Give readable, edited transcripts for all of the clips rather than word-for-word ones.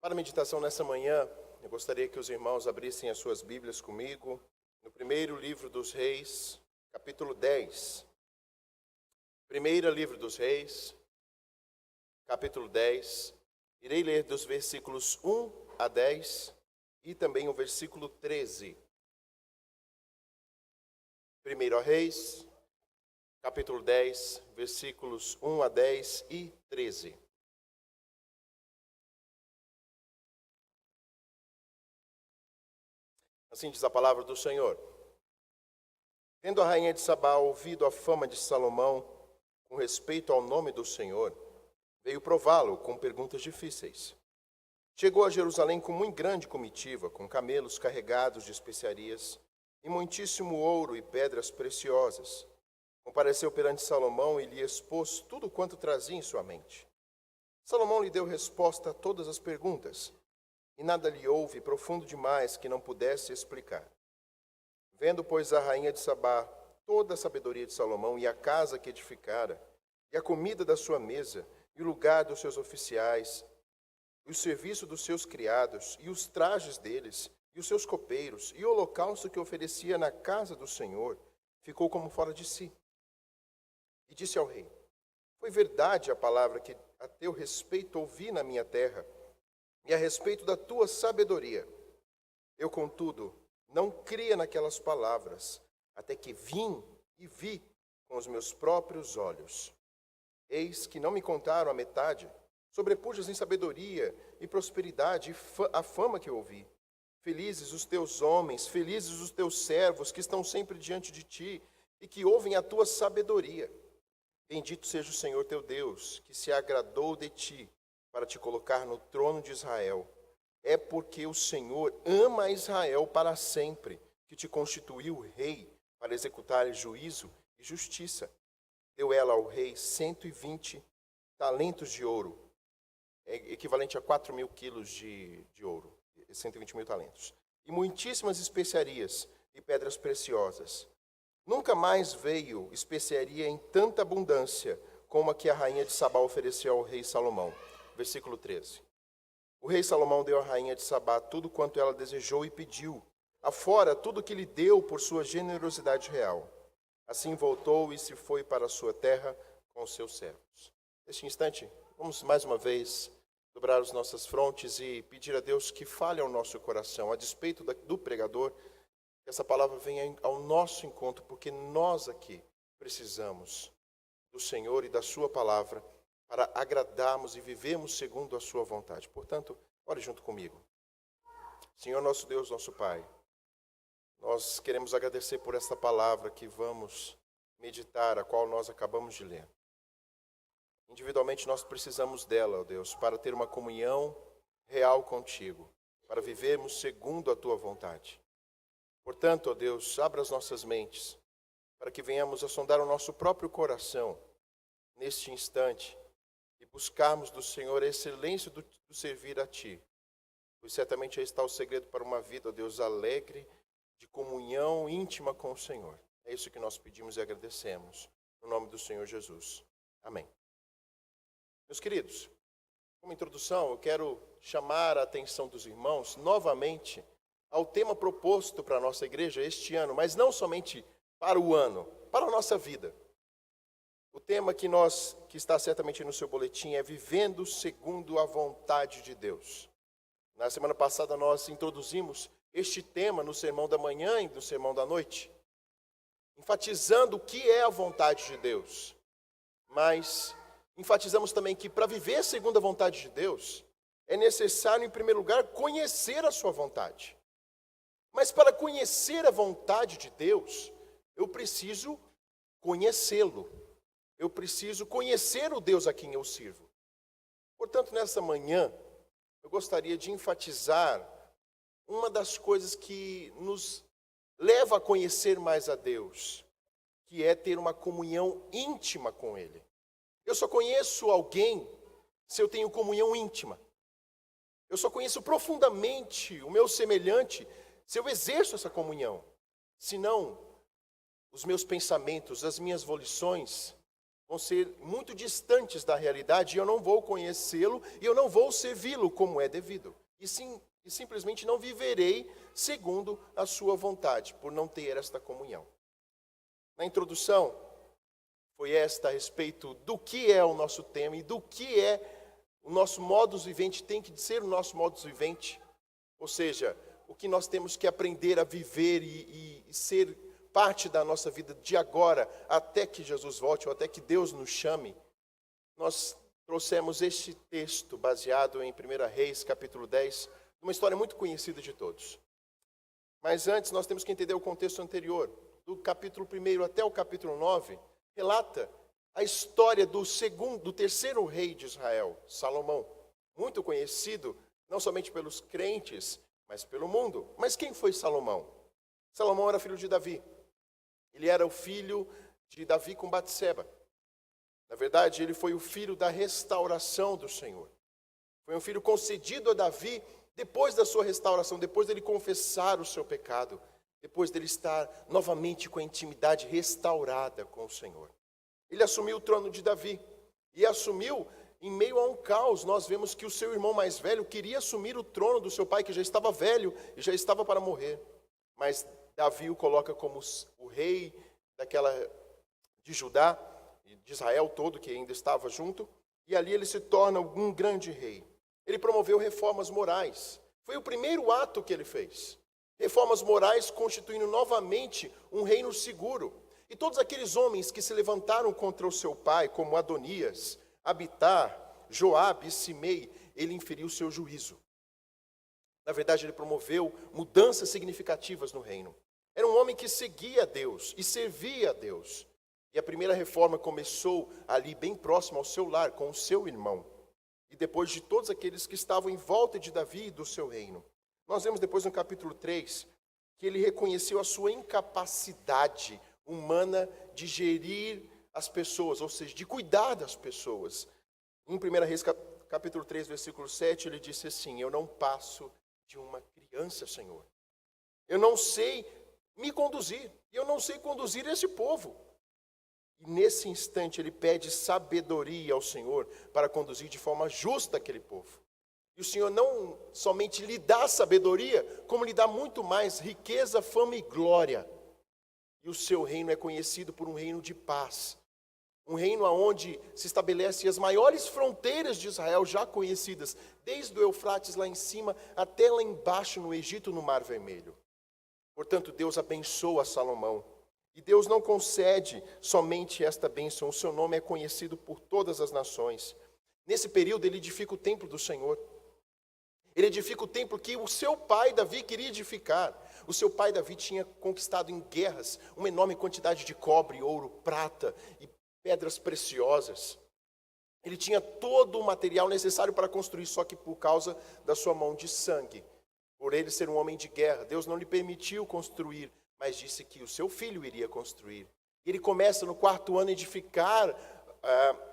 Para a meditação nessa manhã, eu gostaria que os irmãos abrissem as suas Bíblias comigo, no primeiro livro dos Reis, capítulo 10. Primeiro livro dos Reis, capítulo 10. Irei ler dos versículos 1 a 10 e também o versículo 13. Primeiro Reis, capítulo 10, versículos 1 a 10 e 13. Assim diz a palavra do Senhor. Tendo a rainha de Sabá ouvido a fama de Salomão com respeito ao nome do Senhor, veio prová-lo com perguntas difíceis. Chegou a Jerusalém com muito grande comitiva, com camelos carregados de especiarias e muitíssimo ouro e pedras preciosas. Compareceu perante Salomão e lhe expôs tudo quanto trazia em sua mente. Salomão lhe deu resposta a todas as perguntas, e nada lhe houve profundo demais que não pudesse explicar. Vendo, pois, a rainha de Sabá toda a sabedoria de Salomão e a casa que edificara, e a comida da sua mesa, e o lugar dos seus oficiais, e o serviço dos seus criados, e os trajes deles, e os seus copeiros, e o holocausto que oferecia na casa do Senhor, ficou como fora de si. E disse ao rei: foi verdade a palavra que a teu respeito ouvi na minha terra, e a respeito da tua sabedoria. Eu, contudo, não cria naquelas palavras, até que vim e vi com os meus próprios olhos. Eis que não me contaram a metade, sobrepujas em sabedoria e prosperidade e a fama que eu ouvi. Felizes os teus homens, felizes os teus servos que estão sempre diante de ti e que ouvem a tua sabedoria. Bendito seja o Senhor teu Deus, que se agradou de ti, para te colocar no trono de Israel. É porque o Senhor ama Israel para sempre, que te constituiu rei para executar juízo e justiça. Deu ela ao rei 120 talentos de ouro, equivalente a 4.000 quilos de ouro, 120 mil talentos. E muitíssimas especiarias e pedras preciosas. Nunca mais veio especiaria em tanta abundância como a que a rainha de Sabá ofereceu ao rei Salomão. Versículo 13. O rei Salomão deu à rainha de Sabá tudo quanto ela desejou e pediu, afora tudo que lhe deu por sua generosidade real. Assim voltou e se foi para a sua terra com os seus servos. Neste instante, vamos mais uma vez dobrar as nossas frontes e pedir a Deus que fale ao nosso coração, a despeito do pregador, que essa palavra venha ao nosso encontro, porque nós aqui precisamos do Senhor e da sua palavra para agradarmos e vivermos segundo a sua vontade. Portanto, ore junto comigo. Senhor nosso Deus, nosso Pai, nós queremos agradecer por esta palavra que vamos meditar, a qual nós acabamos de ler. Individualmente nós precisamos dela, ó Deus, para ter uma comunhão real contigo, para vivermos segundo a tua vontade. Portanto, ó Deus, abra as nossas mentes, para que venhamos a sondar o nosso próprio coração neste instante, e buscarmos do Senhor a excelência do servir a Ti. Pois certamente aí está o segredo para uma vida, ó Deus, alegre, de comunhão íntima com o Senhor. É isso que nós pedimos e agradecemos. No nome do Senhor Jesus. Amém. Meus queridos, como introdução, eu quero chamar a atenção dos irmãos novamente ao tema proposto para a nossa igreja este ano, mas não somente para o ano, para a nossa vida. O tema que está certamente no seu boletim é Vivendo segundo a vontade de Deus. Na semana passada nós introduzimos este tema no sermão da manhã e no sermão da noite, enfatizando o que é a vontade de Deus. Mas enfatizamos também que para viver segundo a vontade de Deus, é necessário, em primeiro lugar, conhecer a sua vontade. Mas para conhecer a vontade de Deus, eu preciso conhecê-lo. Eu preciso conhecer o Deus a quem eu sirvo. Portanto, nessa manhã, eu gostaria de enfatizar uma das coisas que nos leva a conhecer mais a Deus, que é ter uma comunhão íntima com Ele. Eu só conheço alguém se eu tenho comunhão íntima. Eu só conheço profundamente o meu semelhante se eu exerço essa comunhão. Senão, os meus pensamentos, as minhas volições, vão ser muito distantes da realidade, e eu não vou conhecê-lo, e eu não vou servi-lo como é devido. E simplesmente não viverei segundo a sua vontade, por não ter esta comunhão. Na introdução, foi esta a respeito do que é o nosso tema e do que é o nosso modus vivendi, tem que ser o nosso modus vivendi. Ou seja, o que nós temos que aprender a viver e ser parte da nossa vida de agora, até que Jesus volte, ou até que Deus nos chame. Nós trouxemos este texto baseado em 1 Reis, capítulo 10, uma história muito conhecida de todos. Mas antes nós temos que entender o contexto anterior. Do capítulo 1 até o capítulo 9, relata a história do terceiro rei de Israel, Salomão. Muito conhecido, não somente pelos crentes, mas pelo mundo. Mas quem foi Salomão? Salomão era filho de Davi. Ele era o filho de Davi com Batseba. Na verdade, ele foi o filho da restauração do Senhor. Foi um filho concedido a Davi depois da sua restauração, depois dele confessar o seu pecado, depois dele estar novamente com a intimidade restaurada com o Senhor. Ele assumiu o trono de Davi e assumiu em meio a um caos. Nós vemos que o seu irmão mais velho queria assumir o trono do seu pai, que já estava velho e já estava para morrer. Mas Davi o coloca como o rei de Judá, de Israel todo, que ainda estava junto, e ali ele se torna um grande rei. Ele promoveu reformas morais. Foi o primeiro ato que ele fez. Reformas morais constituindo novamente um reino seguro. E todos aqueles homens que se levantaram contra o seu pai, como Adonias, Abitar, Joabe e Simei, ele inferiu seu juízo. Na verdade, ele promoveu mudanças significativas no reino. Era um homem que seguia a Deus e servia a Deus. E a primeira reforma começou ali bem próximo ao seu lar, com o seu irmão. E depois de todos aqueles que estavam em volta de Davi e do seu reino. Nós vemos depois no capítulo 3, que ele reconheceu a sua incapacidade humana de gerir as pessoas, ou seja, de cuidar das pessoas. Em 1 Reis, capítulo 3, versículo 7, ele disse assim: eu não passo de uma criança, Senhor. Eu não sei me conduzir, e eu não sei conduzir esse povo. E nesse instante ele pede sabedoria ao Senhor para conduzir de forma justa aquele povo. E o Senhor não somente lhe dá sabedoria, como lhe dá muito mais riqueza, fama e glória. E o seu reino é conhecido por um reino de paz. Um reino onde se estabelecem as maiores fronteiras de Israel já conhecidas, desde o Eufrates lá em cima até lá embaixo no Egito, no Mar Vermelho. Portanto, Deus abençoa Salomão. E Deus não concede somente esta bênção, o seu nome é conhecido por todas as nações. Nesse período ele edifica o templo do Senhor. Ele edifica o templo que o seu pai Davi queria edificar. O seu pai Davi tinha conquistado em guerras uma enorme quantidade de cobre, ouro, prata e pedras preciosas. Ele tinha todo o material necessário para construir, só que por causa da sua mão de sangue, por ele ser um homem de guerra, Deus não lhe permitiu construir, mas disse que o seu filho iria construir. Ele começa no 4º ano a edificar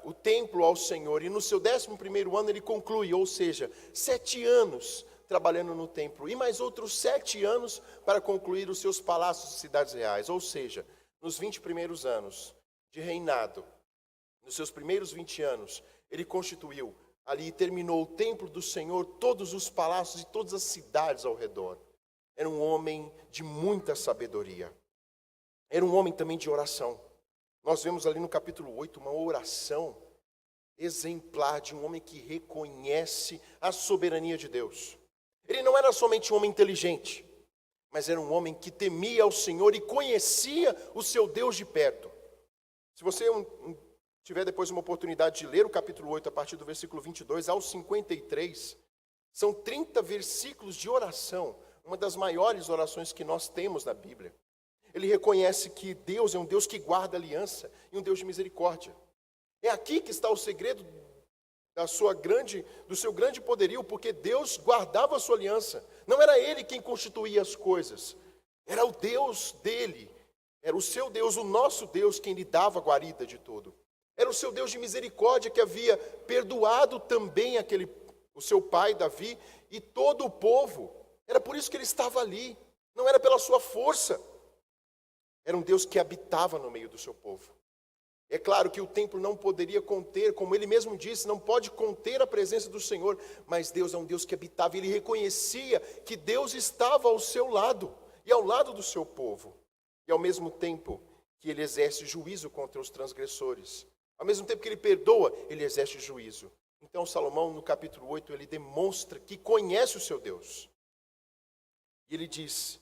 o templo ao Senhor, e no seu 11º ano ele conclui, ou seja, 7 anos trabalhando no templo, e mais outros 7 anos para concluir os seus palácios e cidades reais, ou seja, nos 20 primeiros anos de reinado, nos seus primeiros 20 anos, ele constituiu ali e terminou o templo do Senhor, todos os palácios e todas as cidades ao redor. Era um homem de muita sabedoria. Era um homem também de oração. Nós vemos ali no capítulo 8 uma oração exemplar de um homem que reconhece a soberania de Deus. Ele não era somente um homem inteligente, mas era um homem que temia ao Senhor e conhecia o seu Deus de perto. Se você tiver depois uma oportunidade de ler o capítulo 8, a partir do versículo 22 ao 53, são 30 versículos de oração, uma das maiores orações que nós temos na Bíblia. Ele reconhece que Deus é um Deus que guarda aliança e um Deus de misericórdia. É aqui que está o segredo do seu grande poderio, porque Deus guardava a sua aliança. Não era ele quem constituía as coisas, era o Deus dele. Era o seu Deus, o nosso Deus, quem lhe dava a guarida de tudo. Era o seu Deus de misericórdia que havia perdoado também o seu pai, Davi, e todo o povo. Era por isso que ele estava ali. Não era pela sua força. Era um Deus que habitava no meio do seu povo. É claro que o templo não poderia conter, como ele mesmo disse, não pode conter a presença do Senhor, mas Deus é um Deus que habitava, e ele reconhecia que Deus estava ao seu lado e ao lado do seu povo, e ao mesmo tempo que ele exerce juízo contra os transgressores, ao mesmo tempo que ele perdoa, ele exerce juízo. Então Salomão, no capítulo 8, ele demonstra que conhece o seu Deus, e ele diz,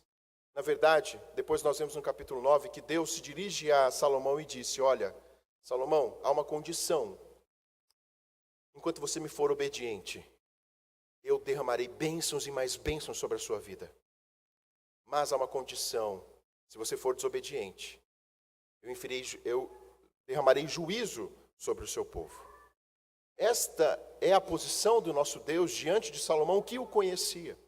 na verdade, depois nós vemos no capítulo 9, que Deus se dirige a Salomão e disse, olha, Salomão, há uma condição. Enquanto você me for obediente, eu derramarei bênçãos e mais bênçãos sobre a sua vida. Mas há uma condição. Se você for desobediente, eu derramarei juízo sobre o seu povo. Esta é a posição do nosso Deus diante de Salomão, que o conhecia.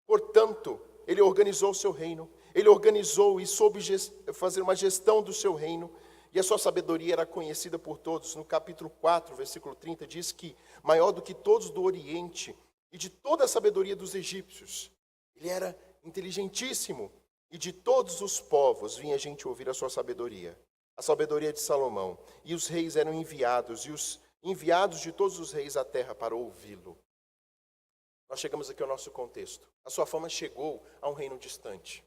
Portanto, ele organizou o seu reino. Ele organizou e soube fazer uma gestão do seu reino. E a sua sabedoria era conhecida por todos. No capítulo 4, versículo 30, diz que maior do que todos do Oriente e de toda a sabedoria dos egípcios. Ele era inteligentíssimo. E de todos os povos vinha gente ouvir a sua sabedoria. A sabedoria de Salomão. E os reis eram enviados, e os enviados de todos os reis à terra para ouvi-lo. Nós chegamos aqui ao nosso contexto. A sua fama chegou a um reino distante.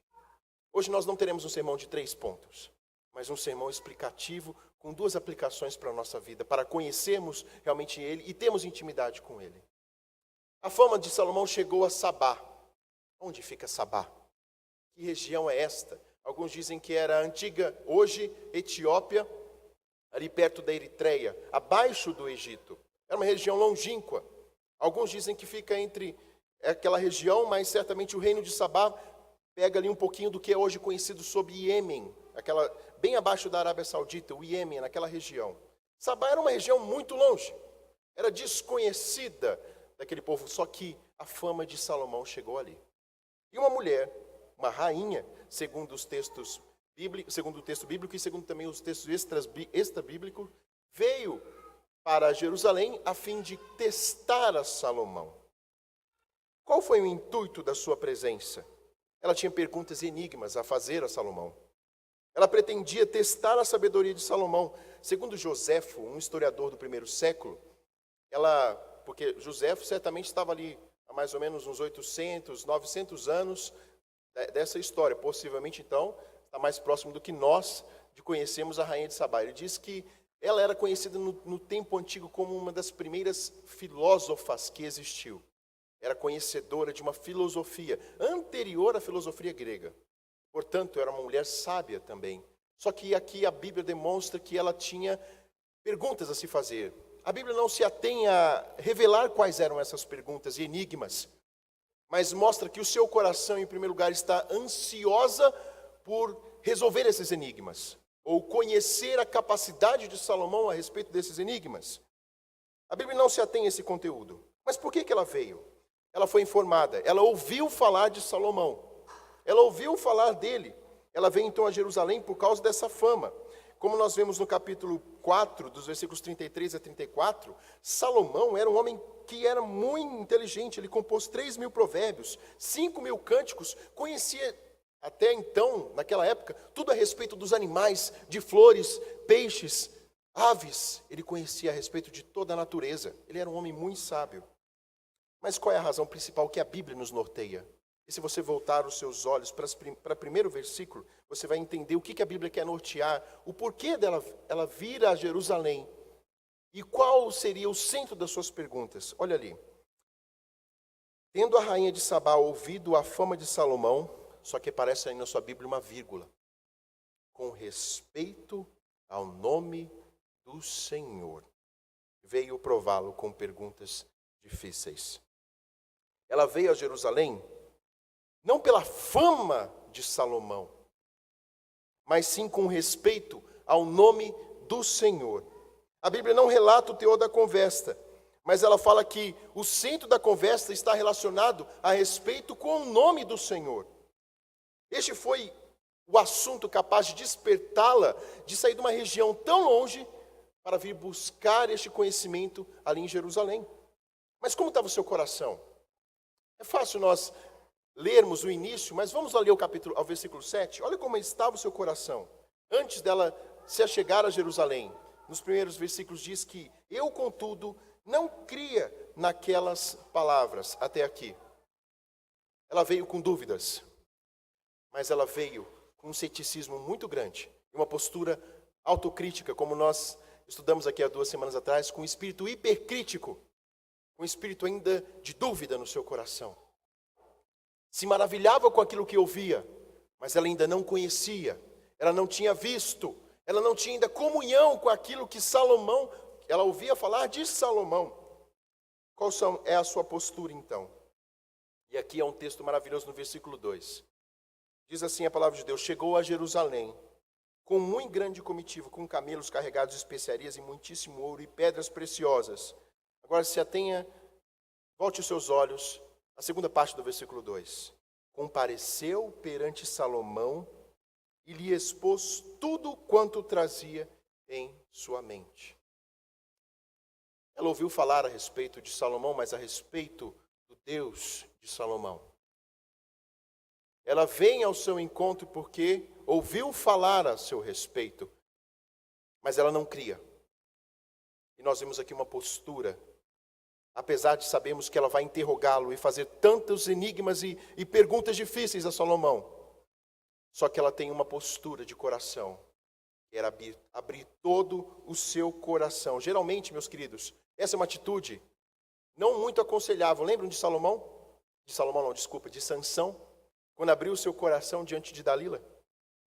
Hoje nós não teremos um sermão de 3 pontos. Mas um sermão explicativo com 2 aplicações para a nossa vida, para conhecermos realmente Ele e termos intimidade com Ele. A fama de Salomão chegou a Sabá. Onde fica Sabá? Que região é esta? Alguns dizem que era a antiga, hoje, Etiópia, ali perto da Eritreia, abaixo do Egito. Era uma região longínqua. Alguns dizem que fica entre aquela região, mas certamente o reino de Sabá pega ali um pouquinho do que é hoje conhecido sob Iêmen, aquela bem abaixo da Arábia Saudita, o Iêmen, naquela região. Sabá era uma região muito longe, era desconhecida daquele povo, só que a fama de Salomão chegou ali. E uma mulher, uma rainha, segundo os textos bíblicos, segundo o texto bíblico e segundo também os textos extra-bíblicos, veio para Jerusalém a fim de testar a Salomão. Qual foi o intuito da sua presença? Ela tinha perguntas e enigmas a fazer a Salomão. Ela pretendia testar a sabedoria de Salomão. Segundo Joséfo, um historiador do primeiro século, porque Joséfo certamente estava ali há mais ou menos uns 800, 900 anos dessa história. Possivelmente, então, está mais próximo do que nós de conhecermos a rainha de Sabá. Ele diz que ela era conhecida no tempo antigo como uma das primeiras filósofas que existiu. Era conhecedora de uma filosofia anterior à filosofia grega. Portanto, era uma mulher sábia também. Só que aqui a Bíblia demonstra que ela tinha perguntas a se fazer. A Bíblia não se atém a revelar quais eram essas perguntas e enigmas, mas mostra que o seu coração, em primeiro lugar, está ansiosa por resolver esses enigmas, ou conhecer a capacidade de Salomão a respeito desses enigmas. A Bíblia não se atém a esse conteúdo. Mas por que ela veio? Ela foi informada, ela ouviu falar de Salomão. Ela ouviu falar dele. Ela veio então a Jerusalém por causa dessa fama. Como nós vemos no capítulo 4, dos versículos 33 a 34, Salomão era um homem que era muito inteligente. Ele compôs 3.000 provérbios, 5.000 cânticos, conhecia até então, naquela época, tudo a respeito dos animais, de flores, peixes, aves. Ele conhecia a respeito de toda a natureza. Ele era um homem muito sábio. Mas qual é a razão principal que a Bíblia nos norteia? E se você voltar os seus olhos para o primeiro versículo, você vai entender o que a Bíblia quer nortear, o porquê ela vir a Jerusalém e qual seria o centro das suas perguntas. Olha ali. Tendo a rainha de Sabá ouvido a fama de Salomão, só que aparece aí na sua Bíblia uma vírgula, com respeito ao nome do Senhor, veio prová-lo com perguntas difíceis. Ela veio a Jerusalém não pela fama de Salomão, mas sim com respeito ao nome do Senhor. A Bíblia não relata o teor da conversa, mas ela fala que o centro da conversa está relacionado a respeito com o nome do Senhor. Este foi o assunto capaz de despertá-la, de sair de uma região tão longe, para vir buscar este conhecimento ali em Jerusalém. Mas como estava o seu coração? É fácil nós lermos o início, mas vamos lá ler ao versículo 7. Olha como estava o seu coração, antes dela se achegar a Jerusalém. nos primeiros versículos, diz que eu, contudo, não cria naquelas palavras até aqui. Ela veio com dúvidas, mas ela veio com um ceticismo muito grande, uma postura autocrítica, como nós estudamos aqui há 2 semanas atrás, com um espírito hipercrítico, com um espírito ainda de dúvida no seu coração. Se maravilhava com aquilo que ouvia, mas ela ainda não conhecia, ela não tinha visto, ela não tinha ainda comunhão com aquilo que Salomão, ela ouvia falar de Salomão. Qual é a sua postura então? E aqui é um texto maravilhoso no versículo 2. Diz assim a palavra de Deus: chegou a Jerusalém com muito grande comitiva, com camelos carregados de especiarias e muitíssimo ouro e pedras preciosas. Agora se atenha, volte os seus olhos, a segunda parte do versículo 2. Compareceu perante Salomão e lhe expôs tudo quanto trazia em sua mente. Ela ouviu falar a respeito de Salomão, mas a respeito do Deus de Salomão. Ela vem ao seu encontro porque ouviu falar a seu respeito, mas ela não cria. E nós vemos aqui uma postura, apesar de sabermos que ela vai interrogá-lo e fazer tantos enigmas e perguntas difíceis a Salomão, só que ela tem uma postura de coração, que era abrir todo o seu coração. Geralmente, meus queridos, essa é uma atitude não muito aconselhável. Lembram de Salomão? De Sansão, quando abriu o seu coração diante de Dalila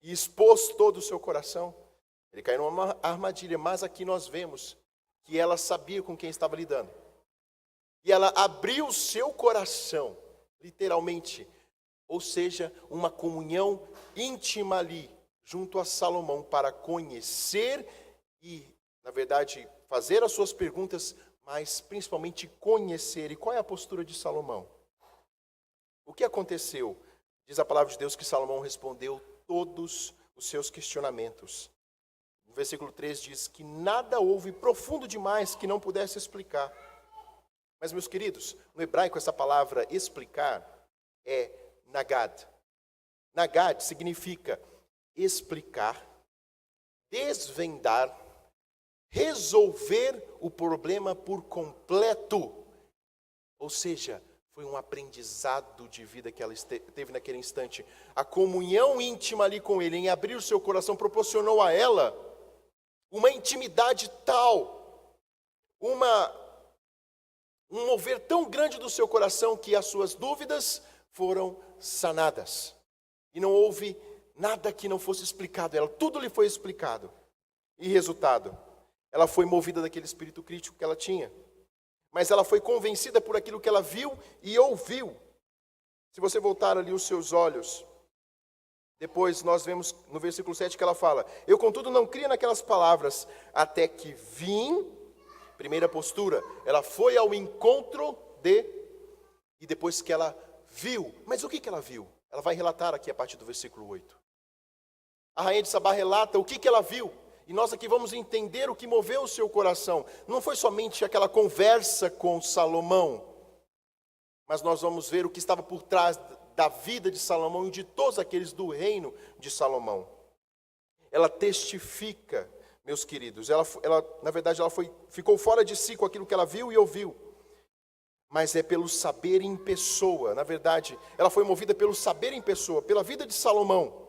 e expôs todo o seu coração. Ele caiu numa armadilha, mas aqui nós vemos que ela sabia com quem estava lidando. E ela abriu o seu coração, literalmente, ou seja, uma comunhão íntima ali, junto a Salomão, para conhecer e, na verdade, fazer as suas perguntas, mas principalmente conhecer. E qual é a postura de Salomão? O que aconteceu? Diz a palavra de Deus que Salomão respondeu todos os seus questionamentos. O versículo 3 diz que nada houve profundo demais que não pudesse explicar. Mas, meus queridos, no hebraico essa palavra explicar é nagad. Nagad significa explicar, desvendar, resolver o problema por completo. Ou seja, foi um aprendizado de vida que ela teve naquele instante. A comunhão íntima ali com ele, em abrir o seu coração, proporcionou a ela uma intimidade tal, um mover tão grande do seu coração que as suas dúvidas foram sanadas. E não houve nada que não fosse explicado a ela, tudo lhe foi explicado. E resultado, ela foi movida daquele espírito crítico que ela tinha. Mas ela foi convencida por aquilo que ela viu e ouviu. Se você voltar ali os seus olhos, depois nós vemos no versículo 7 que ela fala: eu contudo não cria naquelas palavras, até que vim. Primeira postura, ela foi ao encontro e depois que ela viu. Mas o que ela viu? Ela vai relatar aqui a partir do versículo 8. A rainha de Sabá relata o que ela viu. E nós aqui vamos entender o que moveu o seu coração. Não foi somente aquela conversa com Salomão, mas nós vamos ver o que estava por trás da vida de Salomão e de todos aqueles do reino de Salomão. Ela testifica, meus queridos, ela na verdade, ficou fora de si com aquilo que ela viu e ouviu. Mas é pelo saber em pessoa. Na verdade, ela foi movida pelo saber em pessoa, pela vida de Salomão.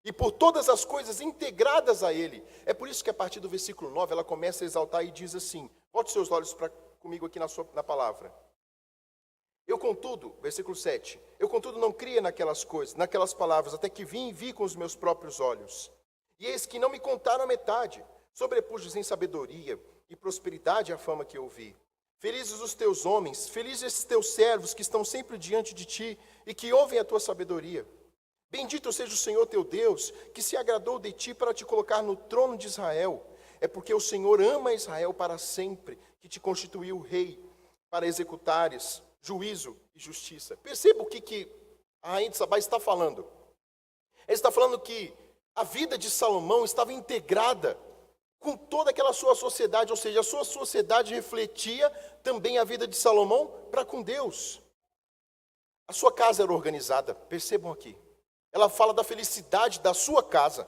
E por todas as coisas integradas a ele. É por isso que a partir do versículo 9, ela começa a exaltar e diz assim, volte seus olhos comigo aqui na palavra. Eu contudo, versículo 7, eu contudo não cria naquelas coisas, naquelas palavras, até que vim e vi com os meus próprios olhos. E eis que não me contaram a metade, sobrepujos em sabedoria e prosperidade a fama que eu vi. Felizes os teus homens, felizes esses teus servos que estão sempre diante de ti e que ouvem a tua sabedoria. Bendito seja o Senhor teu Deus, que se agradou de ti para te colocar no trono de Israel. É porque o Senhor ama Israel para sempre, que te constituiu rei, para executares juízo e justiça. Perceba o que a rainha de Sabá está falando. Ela está falando que a vida de Salomão estava integrada com toda aquela sua sociedade, ou seja, a sua sociedade refletia também a vida de Salomão para com Deus. A sua casa era organizada, percebam aqui. Ela fala da felicidade da sua casa.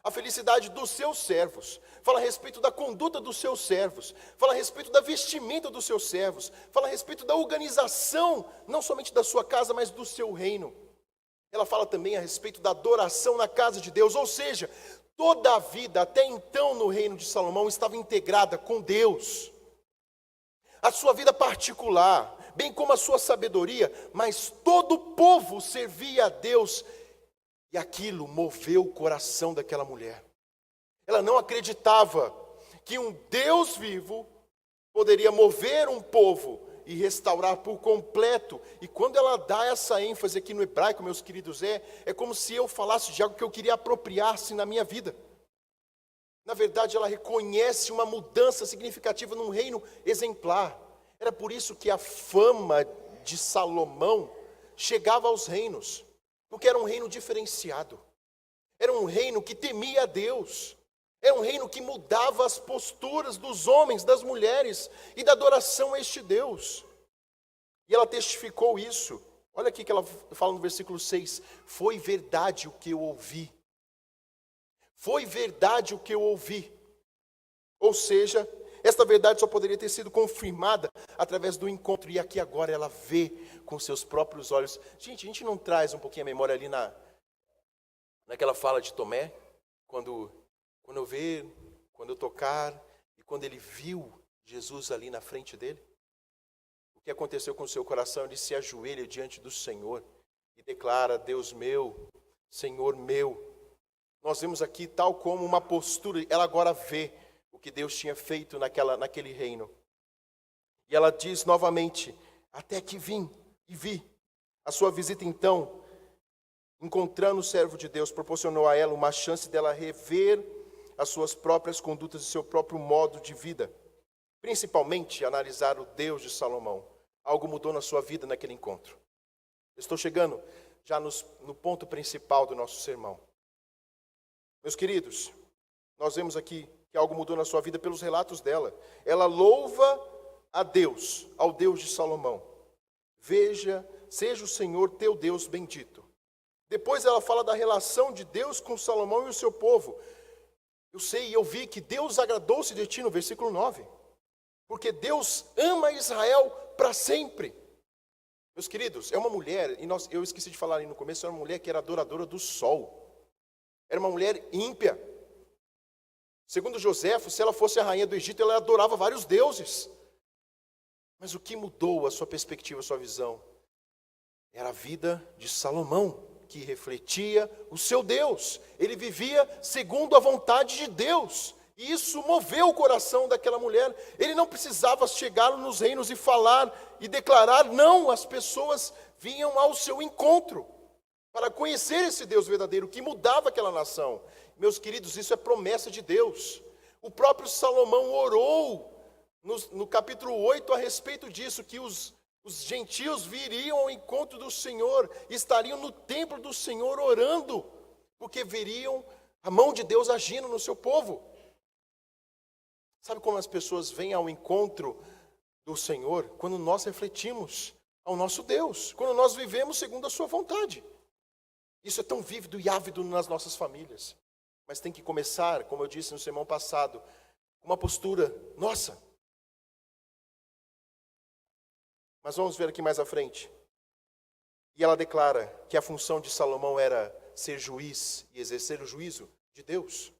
a felicidade dos seus servos, fala a respeito da conduta dos seus servos, fala a respeito da vestimenta dos seus servos, fala a respeito da organização, não somente da sua casa, mas do seu reino. Ela fala também a respeito da adoração na casa de Deus, ou seja, toda a vida até então no reino de Salomão estava integrada com Deus. A sua vida particular, bem como a sua sabedoria, mas todo o povo servia a Deus. E aquilo moveu o coração daquela mulher. Ela não acreditava que um Deus vivo poderia mover um povo e restaurar por completo. E quando ela dá essa ênfase aqui no hebraico, meus queridos, é como se eu falasse de algo que eu queria apropriar-se na minha vida. Na verdade, ela reconhece uma mudança significativa num reino exemplar. Era por isso que a fama de Salomão chegava aos reinos. Porque era um reino diferenciado, era um reino que temia a Deus, era um reino que mudava as posturas dos homens, das mulheres e da adoração a este Deus. E ela testificou isso, olha aqui que ela fala no versículo 6, foi verdade o que eu ouvi, foi verdade o que eu ouvi, ou seja, esta verdade só poderia ter sido confirmada através do encontro, e aqui agora ela vê com seus próprios olhos. Gente, a gente não traz um pouquinho a memória ali naquela fala de Tomé, quando eu ver, quando eu tocar, e quando ele viu Jesus ali na frente dele? O que aconteceu com o seu coração? Ele se ajoelha diante do Senhor e declara: Deus meu, Senhor meu. Nós vemos aqui tal como uma postura, ela agora vê o que Deus tinha feito naquele reino. E ela diz novamente: até que vim e vi. A sua visita então, encontrando o servo de Deus, proporcionou a ela uma chance dela rever as suas próprias condutas e seu próprio modo de vida. Principalmente analisar o Deus de Salomão. Algo mudou na sua vida naquele encontro. Estou chegando já no ponto principal do nosso sermão. Meus queridos, nós vemos aqui que algo mudou na sua vida pelos relatos dela. Ela louva a Deus, ao Deus de Salomão. Seja o Senhor teu Deus bendito. Depois ela fala da relação de Deus com Salomão e o seu povo. Eu vi que Deus agradou-se de ti no versículo 9. Porque Deus ama Israel para sempre. Meus queridos, é uma mulher, e eu esqueci de falar ali no começo, era uma mulher que era adoradora do sol. Era uma mulher ímpia. Segundo Joséfo, se ela fosse a rainha do Egito, ela adorava vários deuses. Mas o que mudou a sua perspectiva, a sua visão? Era a vida de Salomão, que refletia o seu Deus. Ele vivia segundo a vontade de Deus. E isso moveu o coração daquela mulher. Ele não precisava chegar nos reinos e falar e declarar, não, as pessoas vinham ao seu encontro para conhecer esse Deus verdadeiro que mudava aquela nação. Meus queridos, isso é promessa de Deus. O próprio Salomão orou no capítulo 8 a respeito disso, que os gentios viriam ao encontro do Senhor, estariam no templo do Senhor orando, porque veriam a mão de Deus agindo no seu povo. Sabe como as pessoas vêm ao encontro do Senhor? Quando nós refletimos ao nosso Deus, quando nós vivemos segundo a sua vontade. Isso é tão vívido e ávido nas nossas famílias. Mas tem que começar, como eu disse no sermão passado, com uma postura nossa. Mas vamos ver aqui mais à frente. E ela declara que a função de Salomão era ser juiz e exercer o juízo de Deus.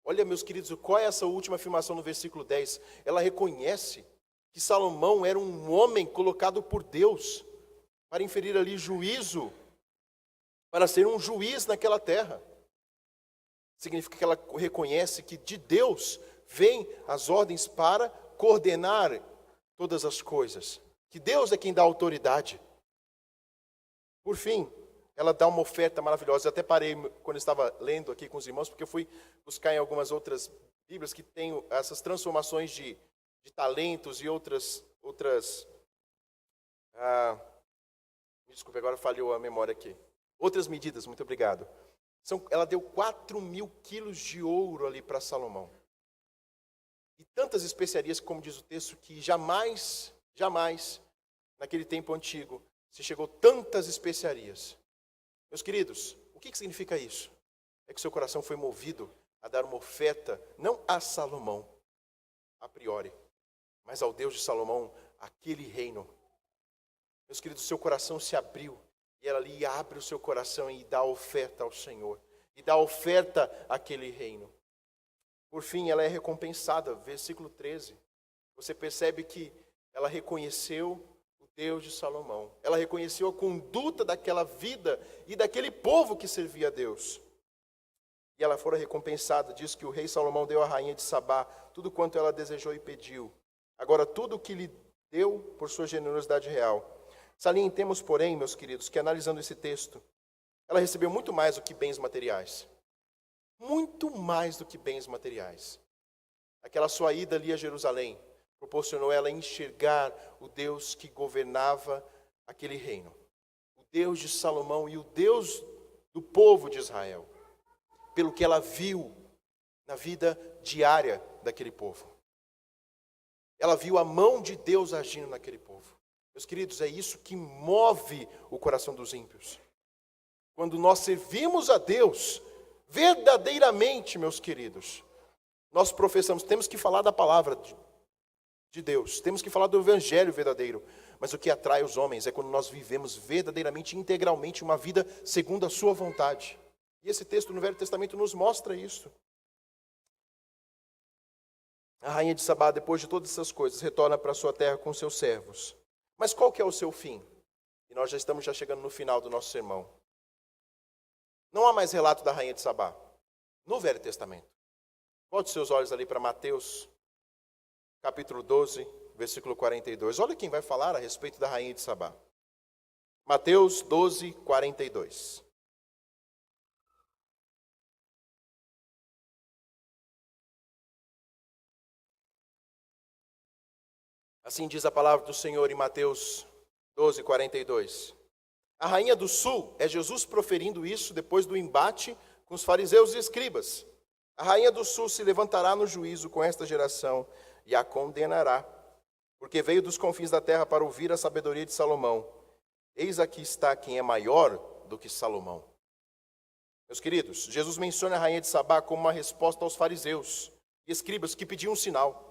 Olha, meus queridos, qual é essa última afirmação no versículo 10? Ela reconhece que Salomão era um homem colocado por Deus para inferir ali juízo, para ser um juiz naquela terra. Significa que ela reconhece que de Deus vêm as ordens para coordenar todas as coisas. Que Deus é quem dá autoridade. Por fim, ela dá uma oferta maravilhosa. Eu até parei quando eu estava lendo aqui com os irmãos, porque eu fui buscar em algumas outras Bíblias que tem essas transformações de talentos e outras me desculpe, agora falhou a memória aqui. Outras medidas, muito obrigado. Ela deu 4.000 quilos de ouro ali para Salomão. E tantas especiarias, como diz o texto, que jamais, naquele tempo antigo, se chegou tantas especiarias. Meus queridos, o que significa isso? é que seu coração foi movido a dar uma oferta, não a Salomão, a priori, mas ao Deus de Salomão, aquele reino. Meus queridos, seu coração se abriu, e ela ali abre o seu coração e dá oferta ao Senhor, e dá oferta àquele reino. Por fim, ela é recompensada, versículo 13. Você percebe que ela reconheceu o Deus de Salomão. Ela reconheceu a conduta daquela vida e daquele povo que servia a Deus. E ela fora recompensada. Diz que o rei Salomão deu à rainha de Sabá tudo quanto ela desejou e pediu. Agora, tudo o que lhe deu por sua generosidade real. Salientemos, porém, meus queridos, que analisando esse texto, ela recebeu muito mais do que bens materiais. Muito mais do que bens materiais. Aquela sua ida ali a Jerusalém proporcionou ela enxergar o Deus que governava aquele reino. O Deus de Salomão e o Deus do povo de Israel. Pelo que ela viu na vida diária daquele povo. Ela viu a mão de Deus agindo naquele povo. Meus queridos, é isso que move o coração dos ímpios. Quando nós servimos a Deus, verdadeiramente, meus queridos, nós professamos, temos que falar da palavra de Deus, temos que falar do evangelho verdadeiro, mas o que atrai os homens é quando nós vivemos verdadeiramente, integralmente, uma vida segundo a sua vontade. E esse texto no Velho Testamento nos mostra isso. A rainha de Sabá, depois de todas essas coisas, retorna para sua terra com seus servos. Mas qual que é o seu fim? E nós já estamos chegando no final do nosso sermão. Não há mais relato da rainha de Sabá no Velho Testamento. Volte seus olhos ali para Mateus, capítulo 12, versículo 42. Olha quem vai falar a respeito da rainha de Sabá. Mateus 12, 42. Assim diz a palavra do Senhor em Mateus 12, 42. A rainha do sul é Jesus proferindo isso depois do embate com os fariseus e escribas. A rainha do sul se levantará no juízo com esta geração e a condenará, porque veio dos confins da terra para ouvir a sabedoria de Salomão. Eis aqui está quem é maior do que Salomão. Meus queridos, Jesus menciona a rainha de Sabá como uma resposta aos fariseus e escribas que pediam um sinal.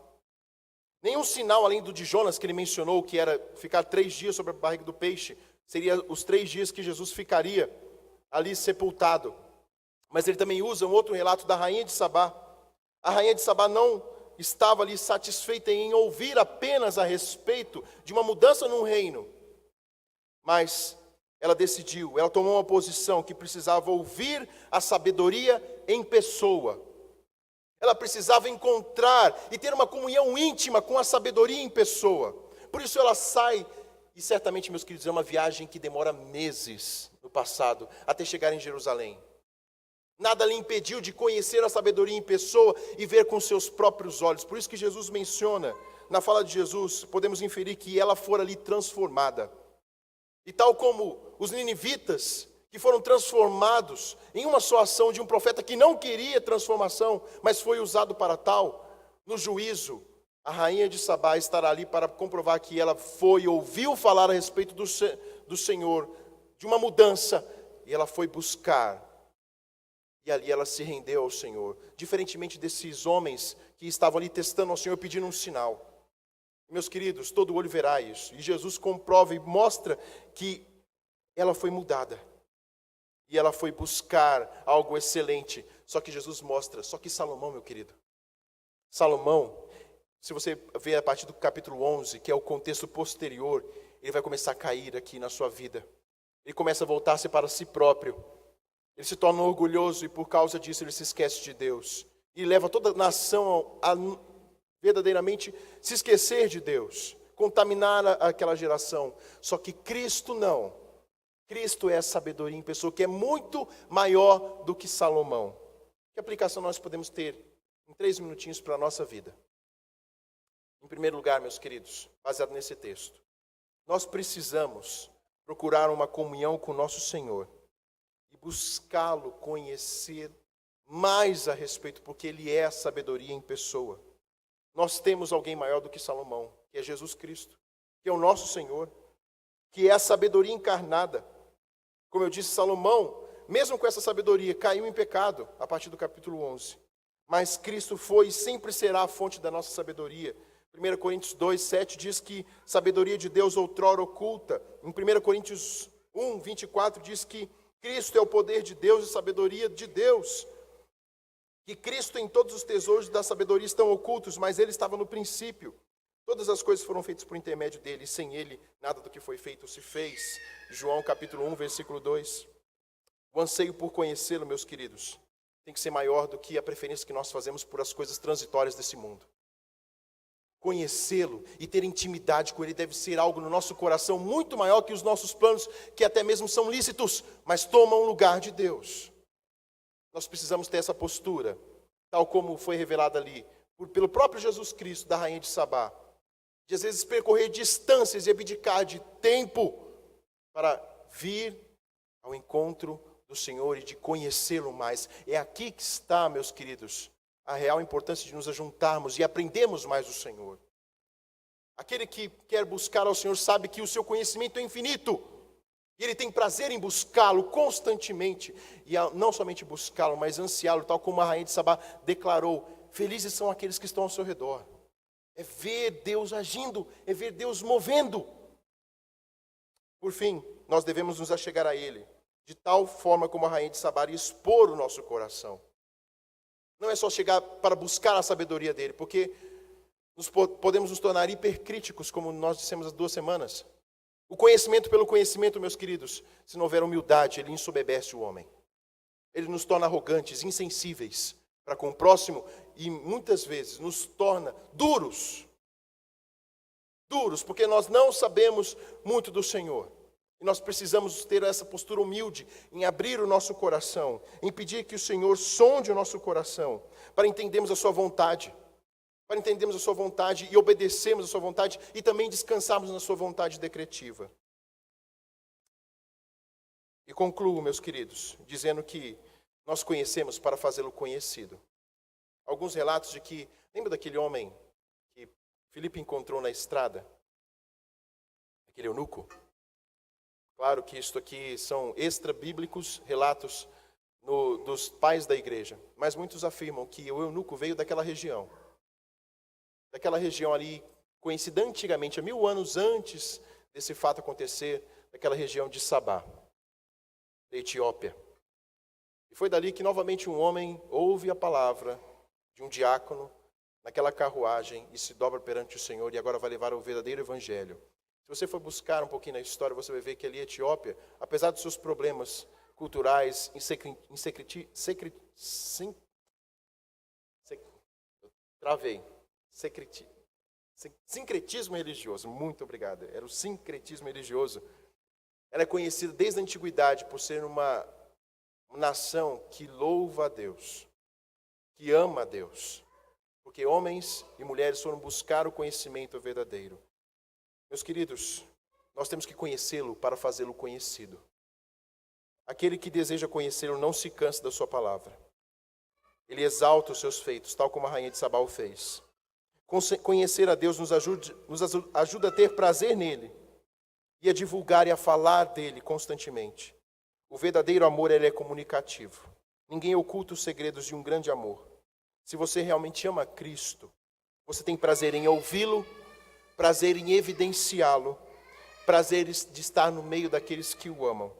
Nenhum sinal além do de Jonas que ele mencionou, que era ficar 3 dias sobre a barriga do peixe, seria os 3 dias que Jesus ficaria ali sepultado. Mas ele também usa um outro relato da rainha de Sabá. A rainha de Sabá não estava ali satisfeita em ouvir apenas a respeito de uma mudança num reino, mas ela decidiu, ela tomou uma posição que precisava ouvir a sabedoria em pessoa. Ela precisava encontrar e ter uma comunhão íntima com a sabedoria em pessoa. Por isso ela sai, e certamente, meus queridos, é uma viagem que demora meses no passado, até chegar em Jerusalém. Nada lhe impediu de conhecer a sabedoria em pessoa e ver com seus próprios olhos. Por isso que Jesus menciona, na fala de Jesus, podemos inferir que ela fora ali transformada. E tal como os ninivitas, que foram transformados em uma só ação de um profeta que não queria transformação, mas foi usado para tal, no juízo, a rainha de Sabá estará ali para comprovar que ela foi, ouviu falar a respeito do Senhor, de uma mudança, e ela foi buscar, e ali ela se rendeu ao Senhor, diferentemente desses homens que estavam ali testando ao Senhor, pedindo um sinal. Meus queridos, todo olho verá isso, e Jesus comprova e mostra que ela foi mudada. E ela foi buscar algo excelente. Só que Jesus mostra, só que Salomão, meu querido. Salomão, se você ver a partir do capítulo 11, que é o contexto posterior, ele vai começar a cair aqui na sua vida. Ele começa a voltar-se para si próprio. Ele se torna orgulhoso e por causa disso ele se esquece de Deus. E leva toda a nação a verdadeiramente se esquecer de Deus. Contaminar aquela geração. Só que Cristo não. Cristo é a sabedoria em pessoa, que é muito maior do que Salomão. Que aplicação nós podemos ter em 3 minutinhos para a nossa vida? Em primeiro lugar, meus queridos, baseado nesse texto, nós precisamos procurar uma comunhão com o nosso Senhor e buscá-lo conhecer mais a respeito, porque Ele é a sabedoria em pessoa. Nós temos alguém maior do que Salomão, que é Jesus Cristo, que é o nosso Senhor, que é a sabedoria encarnada. Como eu disse, Salomão mesmo com essa sabedoria, caiu em pecado, a partir do capítulo 11. Mas Cristo foi e sempre será a fonte da nossa sabedoria. 1 Coríntios 2, 7 diz que sabedoria de Deus outrora oculta. Em 1 Coríntios 1, 24 diz que Cristo é o poder de Deus e sabedoria de Deus. Que Cristo em todos os tesouros da sabedoria estão ocultos, mas Ele estava no princípio. Todas as coisas foram feitas por intermédio dEle, e sem Ele nada do que foi feito se fez. João capítulo 1, versículo 2. O anseio por conhecê-lo, meus queridos, tem que ser maior do que a preferência que nós fazemos por as coisas transitórias desse mundo. Conhecê-lo e ter intimidade com Ele deve ser algo no nosso coração muito maior que os nossos planos, que até mesmo são lícitos, mas tomam o lugar de Deus. Nós precisamos ter essa postura, tal como foi revelada ali, pelo próprio Jesus Cristo, da rainha de Sabá, de às vezes percorrer distâncias e abdicar de tempo para vir ao encontro do Senhor e de conhecê-lo mais. É aqui que está, meus queridos, a real importância de nos ajuntarmos e aprendermos mais do Senhor. Aquele que quer buscar ao Senhor sabe que o seu conhecimento é infinito. E ele tem prazer em buscá-lo constantemente. E não somente buscá-lo, mas ansiá-lo, tal como a rainha de Sabá declarou. Felizes são aqueles que estão ao seu redor. É ver Deus agindo, é ver Deus movendo. Por fim, nós devemos nos achegar a Ele, de tal forma como a rainha de Sabá, e expor o nosso coração. Não é só chegar para buscar a sabedoria dEle, porque podemos nos tornar hipercríticos, como nós dissemos há 2 semanas. O conhecimento pelo conhecimento, meus queridos, se não houver humildade, ele ensoberbece o homem. Ele nos torna arrogantes, insensíveis para com o próximo e muitas vezes nos torna duros. Duros, porque nós não sabemos muito do Senhor. E nós precisamos ter essa postura humilde em abrir o nosso coração, em pedir que o Senhor sonde o nosso coração, para entendermos a sua vontade. Para entendermos a sua vontade e obedecermos a sua vontade e também descansarmos na sua vontade decretiva. E concluo, meus queridos, dizendo que nós conhecemos para fazê-lo conhecido. Alguns relatos de que, lembra daquele homem que Filipe encontrou na estrada? Aquele eunuco? Claro que isto aqui são extra-bíblicos relatos dos pais da igreja, mas muitos afirmam que o eunuco veio daquela região. Daquela região ali, conhecida antigamente, há 1000 anos antes desse fato acontecer, daquela região de Sabá, da Etiópia. E foi dali que novamente um homem ouve a palavra de um diácono naquela carruagem e se dobra perante o Senhor e agora vai levar o verdadeiro evangelho. Se você for buscar um pouquinho na história, você vai ver que ali a Etiópia, apesar dos seus problemas culturais, sincretismo religioso, muito obrigado, era o sincretismo religioso. Ela é conhecida desde a antiguidade por ser uma nação que louva a Deus, que ama a Deus, porque homens e mulheres foram buscar o conhecimento verdadeiro. Meus queridos, nós temos que conhecê-lo para fazê-lo conhecido. Aquele que deseja conhecê-lo não se cansa da sua palavra. Ele exalta os seus feitos, tal como a rainha de Sabá o fez. Conhecer a Deus nos ajuda a ter prazer nele e a divulgar e a falar dele constantemente. O verdadeiro amor, ele é comunicativo. Ninguém oculta os segredos de um grande amor. Se você realmente ama Cristo, você tem prazer em ouvi-lo, prazer em evidenciá-lo, prazer de estar no meio daqueles que o amam.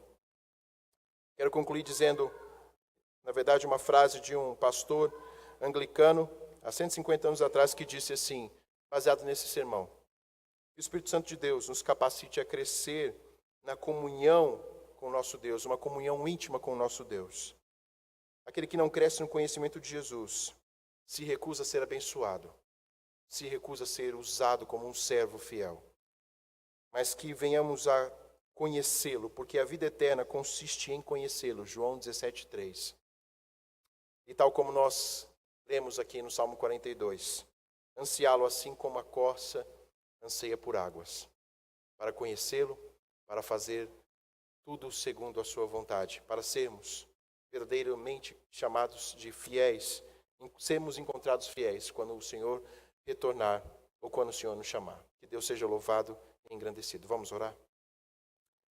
Quero concluir dizendo, na verdade, uma frase de um pastor anglicano, há 150 anos atrás, que disse assim, baseado nesse sermão: que o Espírito Santo de Deus nos capacite a crescer na comunhão com o nosso Deus, uma comunhão íntima com o nosso Deus. Aquele que não cresce no conhecimento de Jesus se recusa a ser abençoado, se recusa a ser usado como um servo fiel. Mas que venhamos a conhecê-lo, porque a vida eterna consiste em conhecê-lo, João 17:3. E tal como nós lemos aqui no Salmo 42, ansiá-lo assim como a corça anseia por águas, para conhecê-lo, para fazer tudo segundo a sua vontade, para sermos verdadeiramente chamados de fiéis, sermos encontrados fiéis quando o Senhor retornar ou quando o Senhor nos chamar. Que Deus seja louvado e engrandecido. Vamos orar?